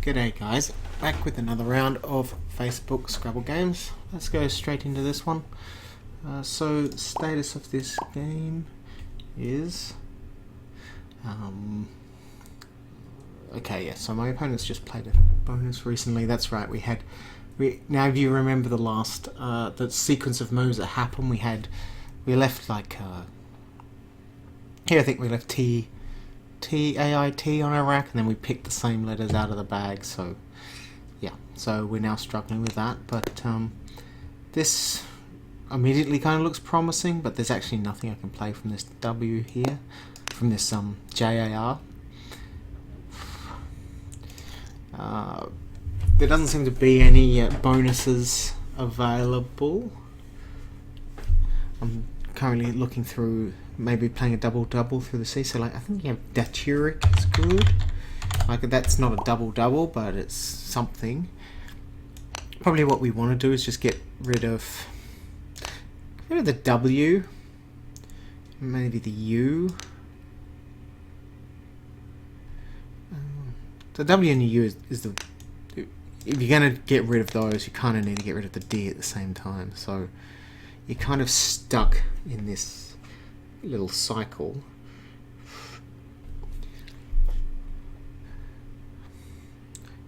G'day guys, back with another round of Facebook Scrabble games. Let's go straight into this one. So the status of this game is okay, yeah, so my opponent's just played a bonus recently. That's right, now if you remember the last the sequence of moves that happened, we left like here I think we left T-A-I-T on our rack, and then we picked the same letters out of the bag, so yeah, so we're now struggling with that, but this immediately kind of looks promising, but there's actually nothing I can play from this W here, from this JAR. There doesn't seem to be any bonuses available. I'm currently looking through maybe playing a double-double through the C, so like I think you have Daturic is good. Like that's not a double-double, but it's something. Probably what we want to do is just get rid of the W, maybe the U. The W and the U is the... If you're going to get rid of those, you kind of need to get rid of the D at the same time. So you're kind of stuck in this little cycle.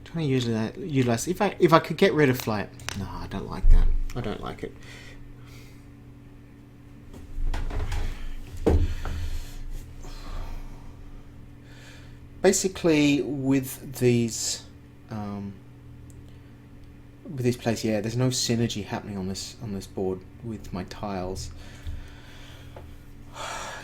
Trying to utilize if I could get rid of flight. No, I don't like that. I don't like it. Basically, with these plays, yeah, there's no synergy happening on this board with my tiles.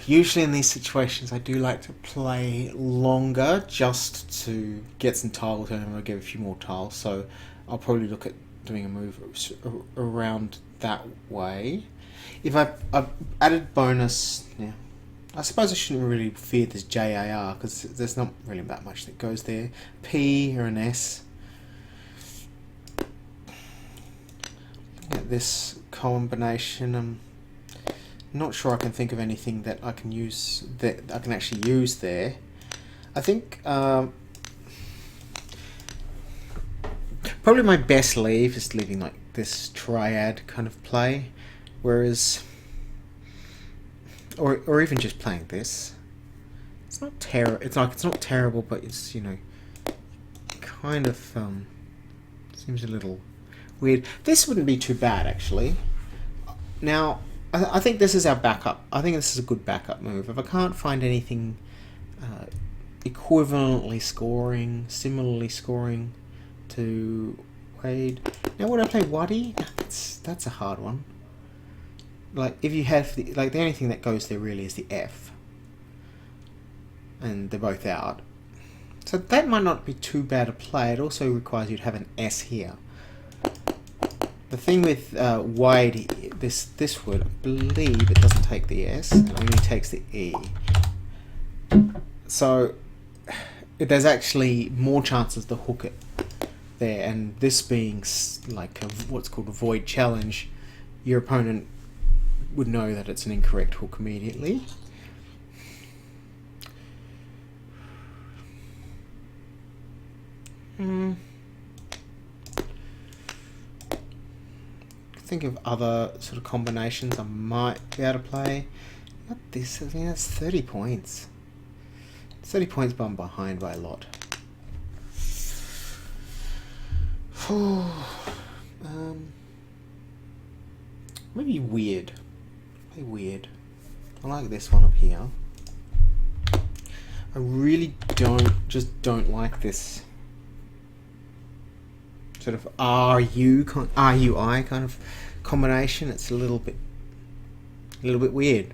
Usually in these situations, I do like to play longer just to get some tiles and I'll get a few more tiles. So I'll probably look at doing a move around that way. If I've added bonus, yeah, I suppose I shouldn't really fear this JAR because there's not really that much that goes there. P or an S. At this combination, I'm not sure I can think of anything that I can use that I can actually use there. I think probably my best leave is leaving like this triad kind of play, whereas or even just playing this. It's not it's not terrible, but it's, you know, kind of seems a little weird. This wouldn't be too bad actually. Now I think this is our backup. I think this is a good backup move. If I can't find anything equivalently scoring, similarly scoring to Wade. Now would I play Waddy? That's a hard one. Like if you have the only thing that goes there really is the F, and they're both out. So that might not be too bad a play. It also requires you to have an S here. The thing with Wade, this word, I believe it doesn't take the S, it only takes the E. So there's actually more chances to hook it there, and this being like what's called a void challenge, your opponent would know that it's an incorrect hook immediately. Think of other sort of combinations I might be able to play. Not this, I mean that's 30 points. 30 points, but I'm behind by a lot. Maybe weird. Play weird. I like this one up here. I really don't like this sort of RUI kind of combination. It's a little bit weird.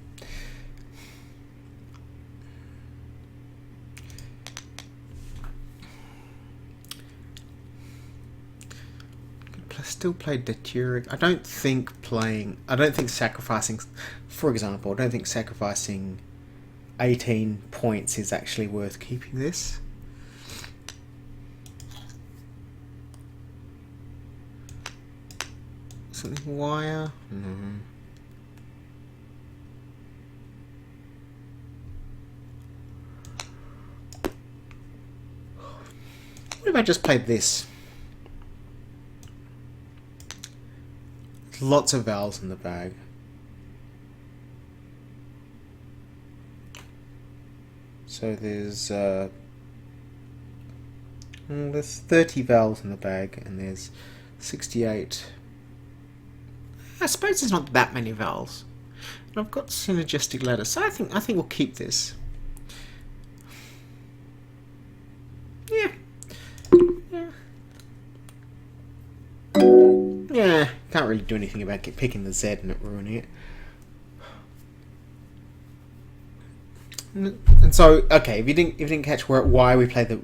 Still play Daturic. I don't think sacrificing, for example, I don't think sacrificing 18 points is actually worth keeping this. Something wire? No. if I just played this? Lots of vowels in the bag. So there's 30 vowels in the bag, and there's 68. I suppose there's not that many vowels. And I've got synergistic letters, so I think we'll keep this. Yeah. Yeah, can't really do anything about picking the Z and it ruining it. And so, okay, if you didn't catch why we play the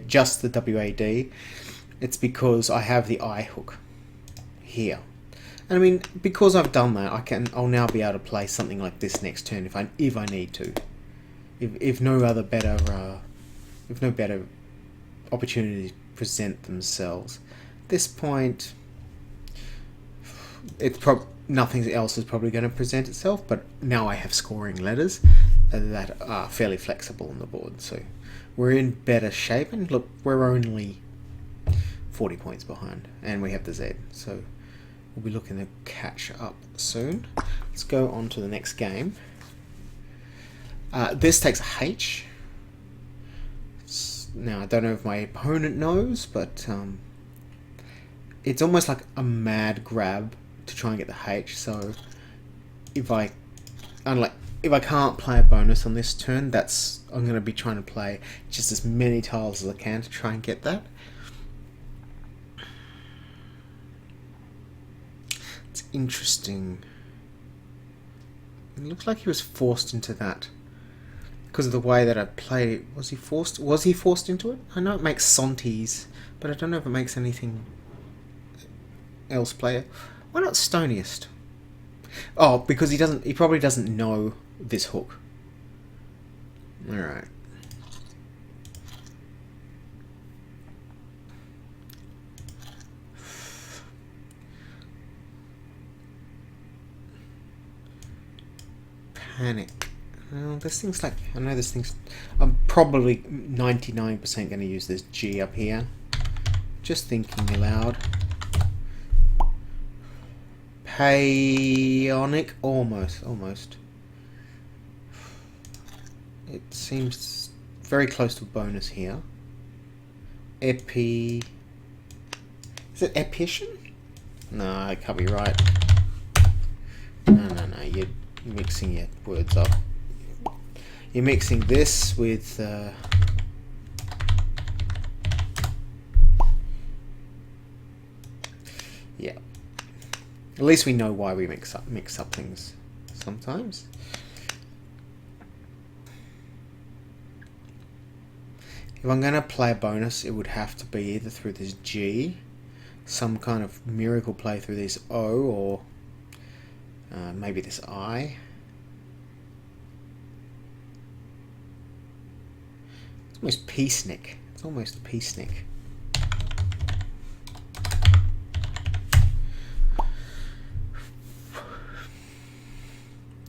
just the WAD, it's because I have the I hook here. And I mean, because I've done that, I'll now be able to play something like this next turn if I need to. If no better opportunities present themselves. At this point, nothing else is probably going to present itself, but now I have scoring letters that are fairly flexible on the board, so we're in better shape. And look, we're only 40 points behind, and we have the Z, so we'll be looking to catch up soon. Let's go on to the next game. This takes a H. Now, I don't know if my opponent knows, but it's almost like a mad grab to try and get the H. So if I can't play a bonus on this turn, I'm going to be trying to play just as many tiles as I can to try and get that. It's interesting. It looks like he was forced into that because of the way that I played it. Was he forced into it? I know it makes Santis, but I don't know if it makes anything else play it. Why not Stoniest? Oh, because he probably doesn't know this hook. Alright. Panic. Well, this thing's like, I know this thing's, I'm probably 99% going to use this G up here. Just thinking aloud. Paeonic, almost. It seems very close to a bonus here. Is it Epician? No, it can't be right. No, you're mixing your words up. You're mixing this with yeah. At least we know why we mix up things sometimes. If I'm going to play a bonus, it would have to be either through this G, some kind of miracle play through this O, or maybe this I. It's almost peacenik. It's almost peacenik.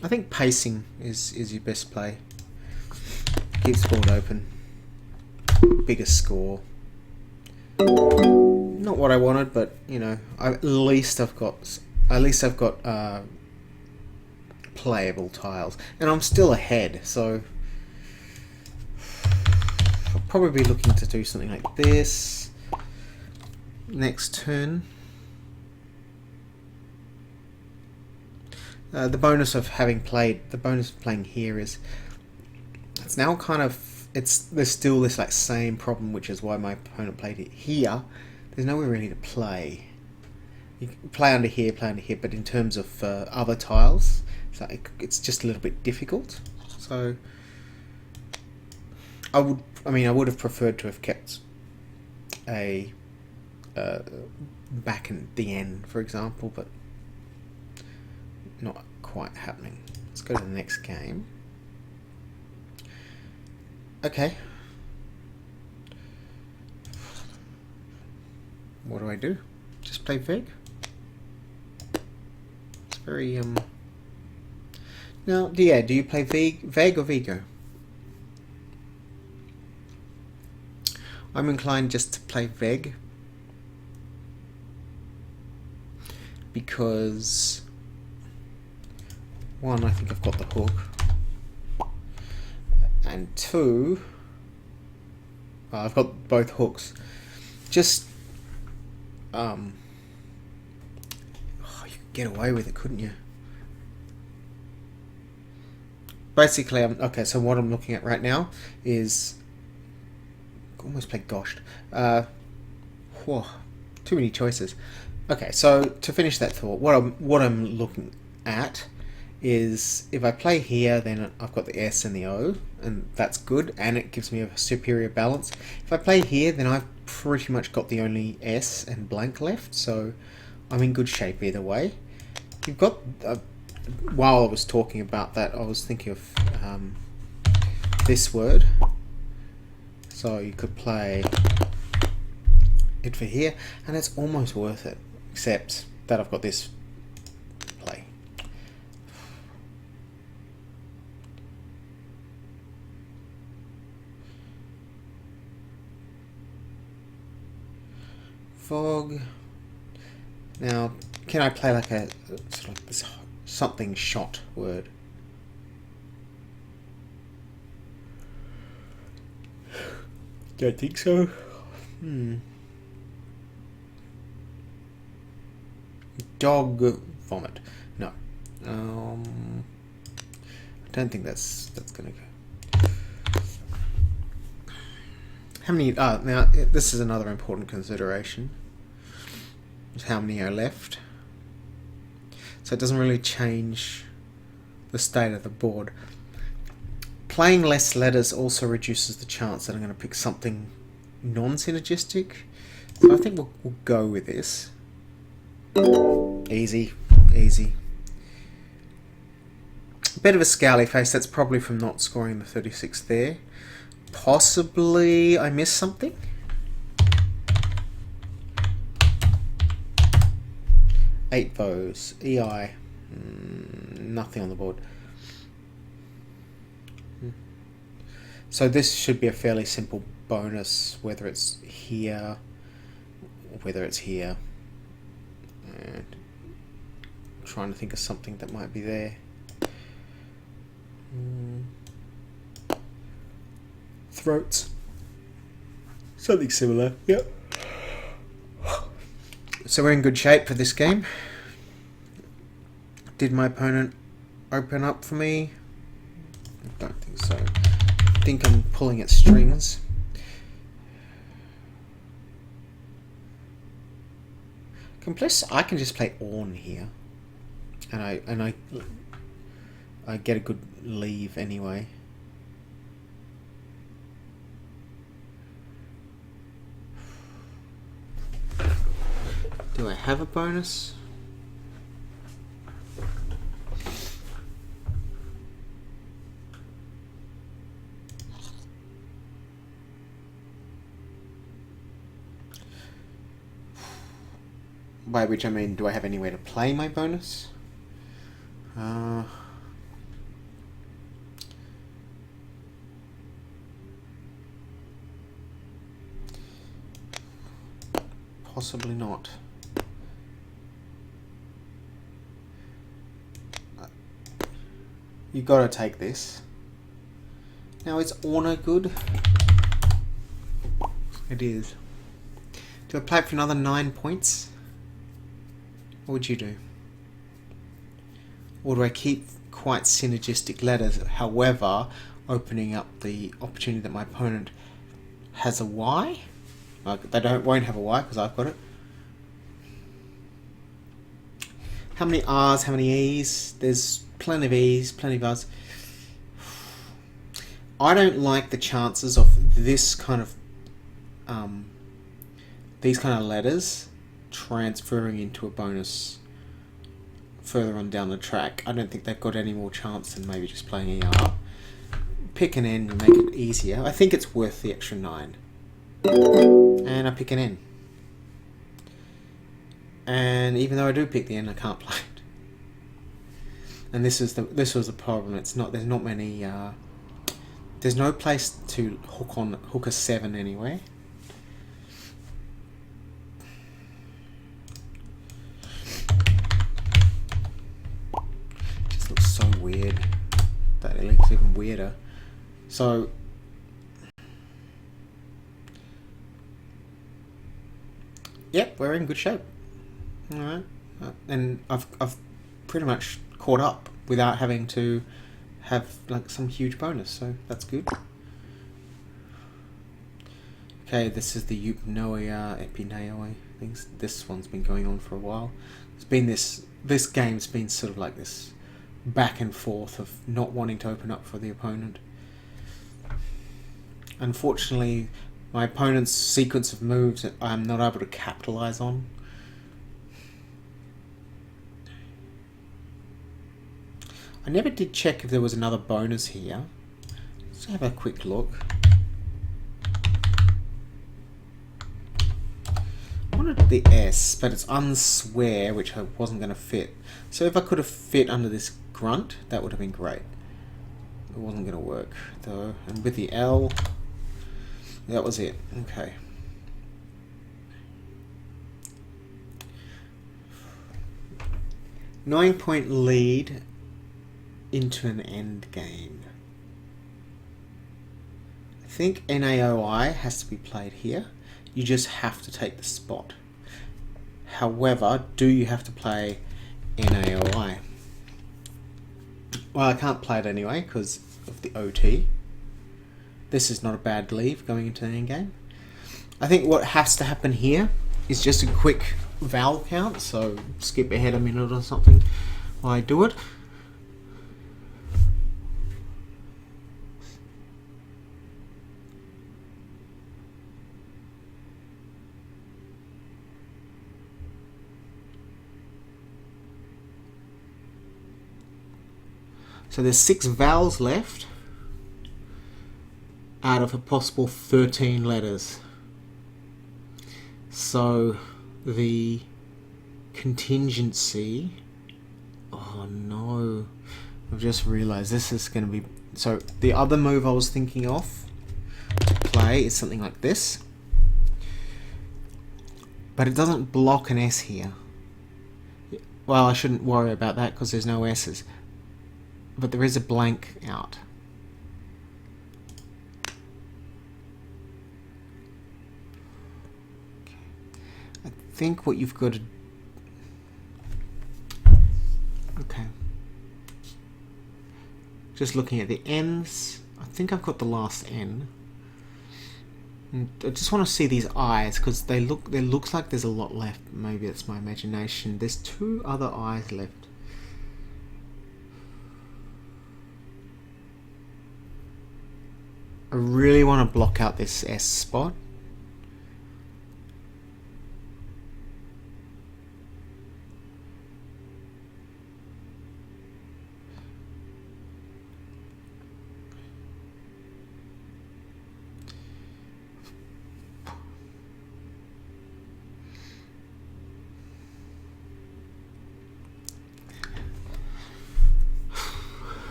I think pacing is your best play. Keeps the board open. Biggest score. Not what I wanted, but you know, at least I've got playable tiles, and I'm still ahead. So I'll probably be looking to do something like this next turn. The bonus of playing here is it's now kind of there's still this like same problem, which is why my opponent played it here. There's nowhere really to play. You can play under here, but in terms of other tiles, it's just a little bit difficult. So I would have preferred to have kept a back in the end, for example, but not quite happening. Let's go to the next game. Okay. What do? Just play Veg? It's very Now, yeah, do you play Veg or Vigo? I'm inclined just to play veg. Because, one, I think I've got the hook. And two, I've got both hooks. Just, you could get away with it, couldn't you? Basically, okay, so what I'm looking at right now is, almost played goshed. Whoa, too many choices. Okay, so to finish that thought, what I'm looking at is if I play here, then I've got the S and the O, and that's good, and it gives me a superior balance. If I play here, then I've pretty much got the only S and blank left, so I'm in good shape either way. You've got, while I was talking about that, I was thinking of this word. So you could play it for here, and it's almost worth it, except that I've got this play. Fog. Now, can I play like a sort of this something shot word? Don't think so. Dog vomit. No. I don't think that's gonna go. How many? Now this is another important consideration. Is how many are left. So it doesn't really change the state of the board. Playing less letters also reduces the chance that I'm going to pick something non-synergistic. So I think we'll go with this. Easy, easy. A bit of a scowly face, that's probably from not scoring the 36 there. Possibly I missed something. Eight bows. EI. Nothing on the board. So this should be a fairly simple bonus, whether it's here, or whether it's here. And I'm trying to think of something that might be there. Throats. Something similar, yep. So we're in good shape for this game. Did my opponent open up for me? I don't think so. I think I'm pulling at strings. Plus, I can just play on here, and I get a good leave anyway. Do I have a bonus? By which I mean, do I have anywhere to play my bonus? Possibly not. You gotta take this. Now, is Orna good? It is. Do I play it for another 9 points? What would you do? Or do I keep quite synergistic letters, however, opening up the opportunity that my opponent has a Y? They won't have a Y because I've got it. How many R's, how many E's? There's plenty of E's, plenty of R's. I don't like the chances of this kind of these kind of letters transferring into a bonus further on down the track. I don't think they've got any more chance than maybe just playing ER. Pick an N and make it easier. I think it's worth the extra 9. And I pick an N. And even though I do pick the N, I can't play it. And this was the problem. There's not many. There's no place to hook a 7 anyway. weirder. So yep, we're in good shape. All right, and I've pretty much caught up without having to have like some huge bonus, so that's good. Okay, this is the Eupnoia Epineo things. This one's been going on for a while. It's been this game's been sort of like this back and forth of not wanting to open up for the opponent. Unfortunately, my opponent's sequence of moves I'm not able to capitalize on. I never did check if there was another bonus here. Let's have a quick look. I wanted the S, but it's unswear, which I wasn't going to fit. So if I could have fit under this grunt, that would have been great. It wasn't going to work, though. And with the L, that was it. Okay. Nine-point lead into an end game. I think NAOI has to be played here. You just have to take the spot. However, do you have to play NAOI? Well, I can't play it anyway because of the OT. This is not a bad leave going into the end game. I think what has to happen here is just a quick vowel count, so skip ahead a minute or something while I do it. So there's 6 vowels left out of a possible 13 letters. So the contingency... Oh no. I've just realised this is going to be... So the other move I was thinking of to play is something like this. But it doesn't block an S here. Well, I shouldn't worry about that because there's no S's. But there is a blank out. Okay. I think what you've got to... Okay. Just looking at the N's. I think I've got the last N. And I just want to see these I's because there looks like there's a lot left. Maybe it's my imagination. There's 2 other I's left. I really want to block out this S spot.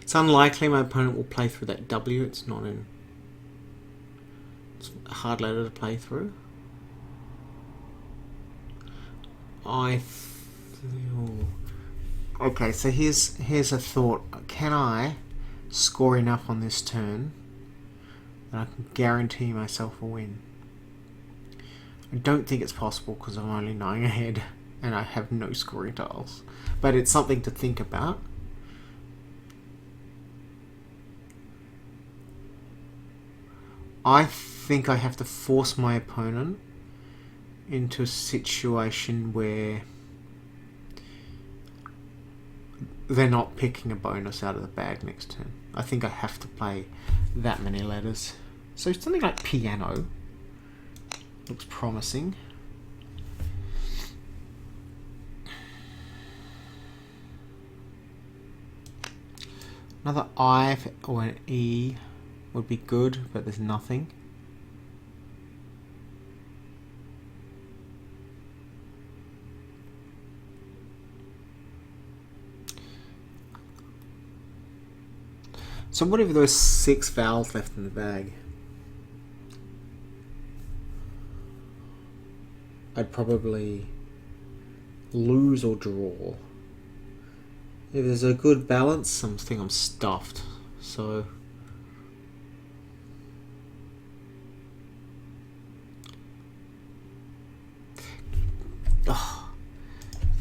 It's unlikely my opponent will play through that W. It's not in... It's a hard letter to play through. Okay, so here's a thought. Can I score enough on this turn that I can guarantee myself a win? I don't think it's possible because I'm only 9 ahead and I have no scoring tiles. But it's something to think about. I think I have to force my opponent into a situation where they're not picking a bonus out of the bag next turn. I think I have to play that many letters. So something like piano looks promising. Another I or an E would be good, but there's nothing. So what if there were 6 vowels left in the bag? I'd probably lose or draw. If there's a good balance, I think I'm stuffed. So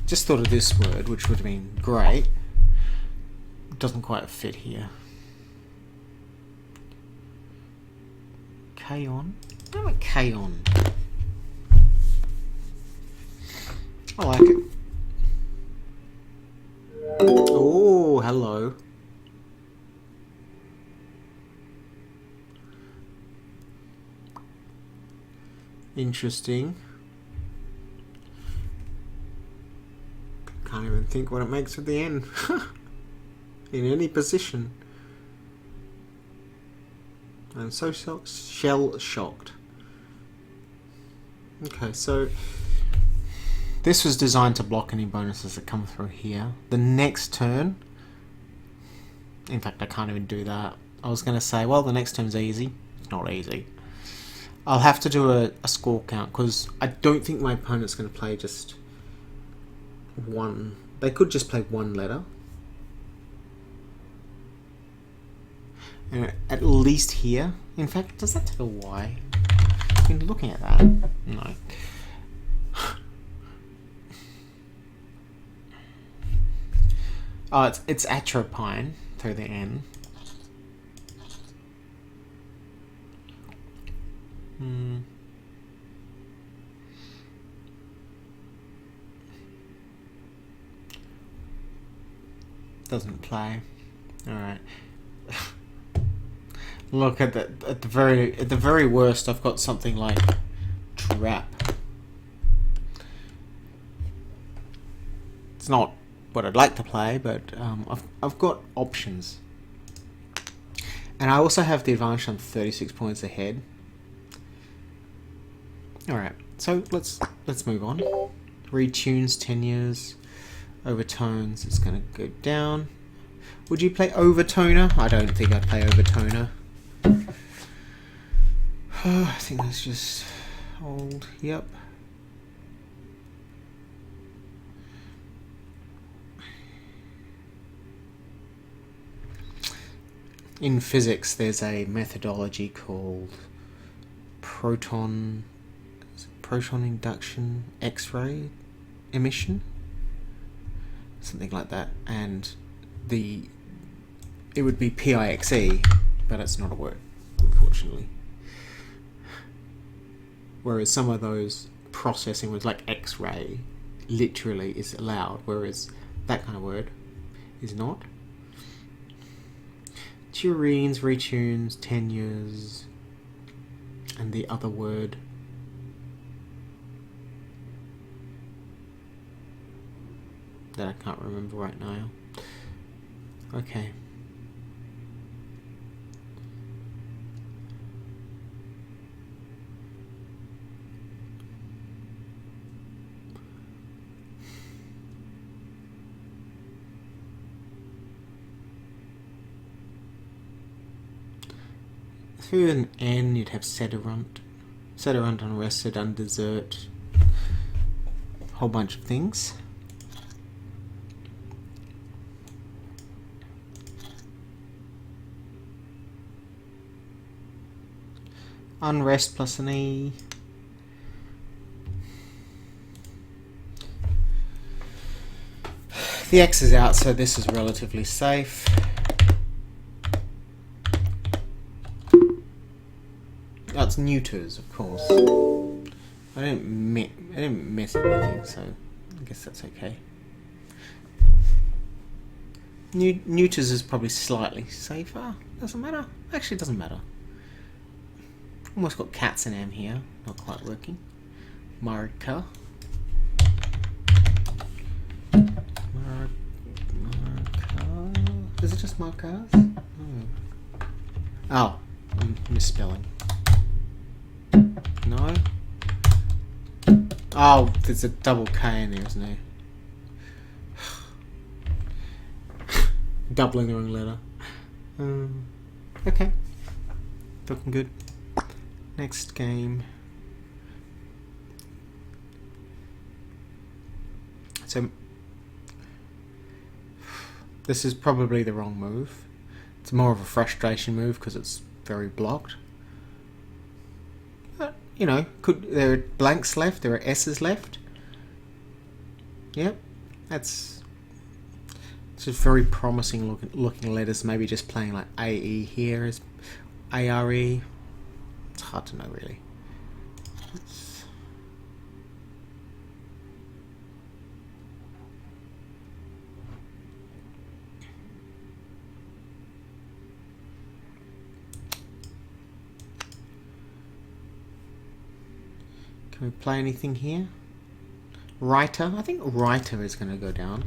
just thought of this word, which would have been great. It doesn't quite fit here. Kaon? How about Kaon? I like it. Oh, hello. Interesting. Can't even think what it makes at the end. In any position. I'm so shell shocked. Okay, so this was designed to block any bonuses that come through here. The next turn, in fact, I can't even do that. I was going to say, well, the next turn's easy. It's not easy. I'll have to do a score count because I don't think my opponent's going to play just one. They could just play one letter. And at least here. In fact, does that take a Y? I've been looking at that. No. Oh, it's atropine through the N. Doesn't play. All right. Look at the very worst. I've got something like trap. It's not what I'd like to play, but I've got options, and I also have the advantage. I'm 36 points ahead. All right, so let's move on. Retunes, tenures, overtones. It's gonna go down. Would you play overtoner? I don't think I'd play overtoner. I think that's just old. Yep. In physics, there's a methodology called proton induction X-ray emission, something like that, and it would be PIXE, but it's not a word, unfortunately. Whereas some of those processing words like X-ray literally is allowed, whereas that kind of word is not. Turines, retunes, tenures, and the other word. That I can't remember right now. Okay. Through an N, you'd have sederunt, unrested, undesert, whole bunch of things. Unrest plus an E. The X is out, so this is relatively safe. That's neuters, of course. I didn't miss anything, so I guess that's okay. Neuters is probably slightly safer. Doesn't matter. Actually, it doesn't matter. Almost got cats and M here. Not quite working. Marika. Is it just Markas? Oh, I'm misspelling. No? Oh, there's a double K in there, isn't there? Doubling the wrong letter. Okay. Looking good. Next game. So this is probably the wrong move. It's more of a frustration move because it's very blocked. But, you know, there are blanks left, there are S's left. Yep, that's just very promising looking letters. Maybe just playing like AE here is ARE. It's hard to know really. Can we play anything here? Writer? I think writer is going to go down.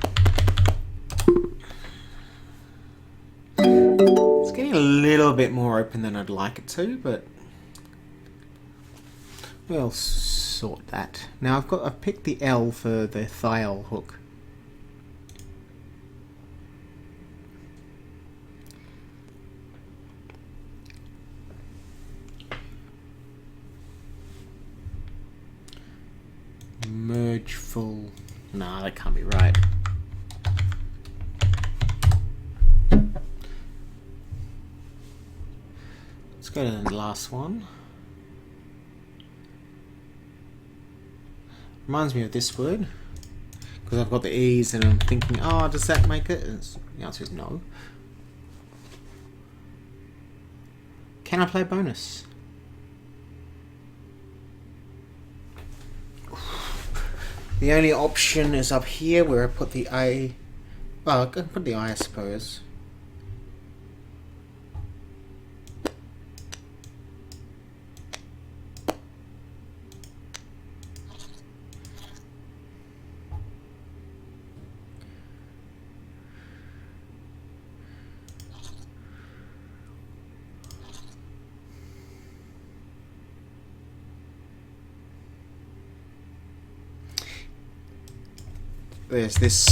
It's getting a little bit more open than I'd like it to, but we'll sort that. Now I've picked the L for the thiol hook. Merge full. Nah, that can't be right. Let's go to the last one. Reminds me of this word because I've got the E's and I'm thinking, oh, does that make it? The answer is no. Can I play bonus? The only option is up here where I put the A. Well, I can put the I suppose. There's this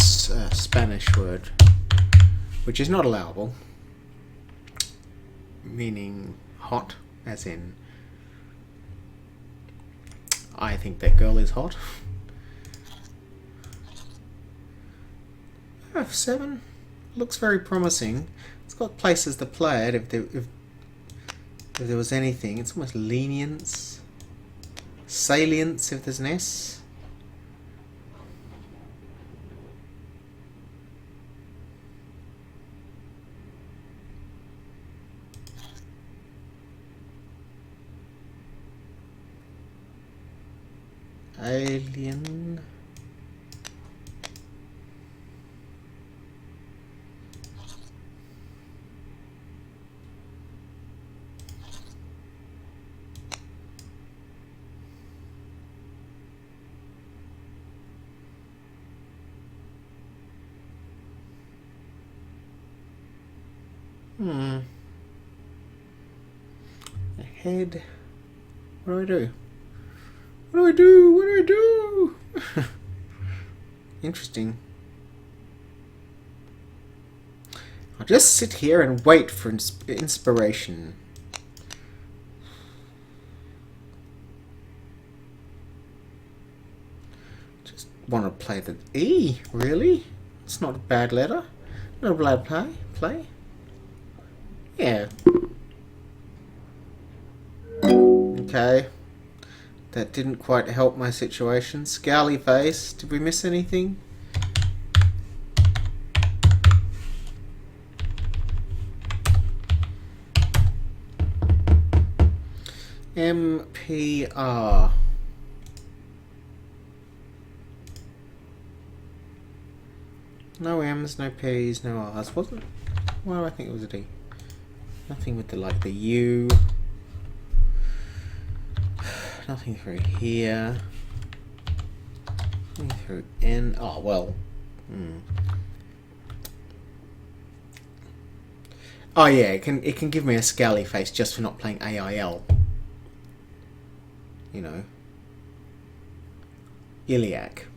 Spanish word, which is not allowable, meaning hot, as in, I think that girl is hot. F7 looks very promising. It's got places to play it if there was anything. It's almost lenience, salience if there's an S. Alien. A head. What do I do? What do I do? What do I do? Interesting. I'll just sit here and wait for inspiration. Just want to play the E, really? It's not a bad letter. Not a bad play. Yeah. Okay. That didn't quite help my situation. Scowly face. Did we miss anything? MPR. No M's, no P's, no R's. Wasn't? Why do I think it was a D? Nothing with the U. Nothing through here. Nothing through N. Oh well. Oh yeah, it can give me a scally face just for not playing AIL. You know. Iliac.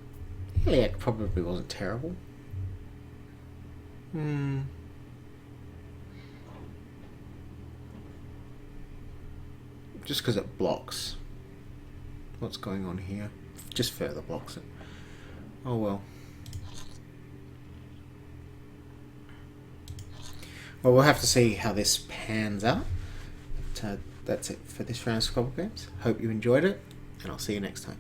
Iliac probably wasn't terrible. Just because it blocks. What's going on here? Just further blocks it. Oh well. Well, we'll have to see how this pans out. But, that's it for this round of Scrabble Games. Hope you enjoyed it, and I'll see you next time.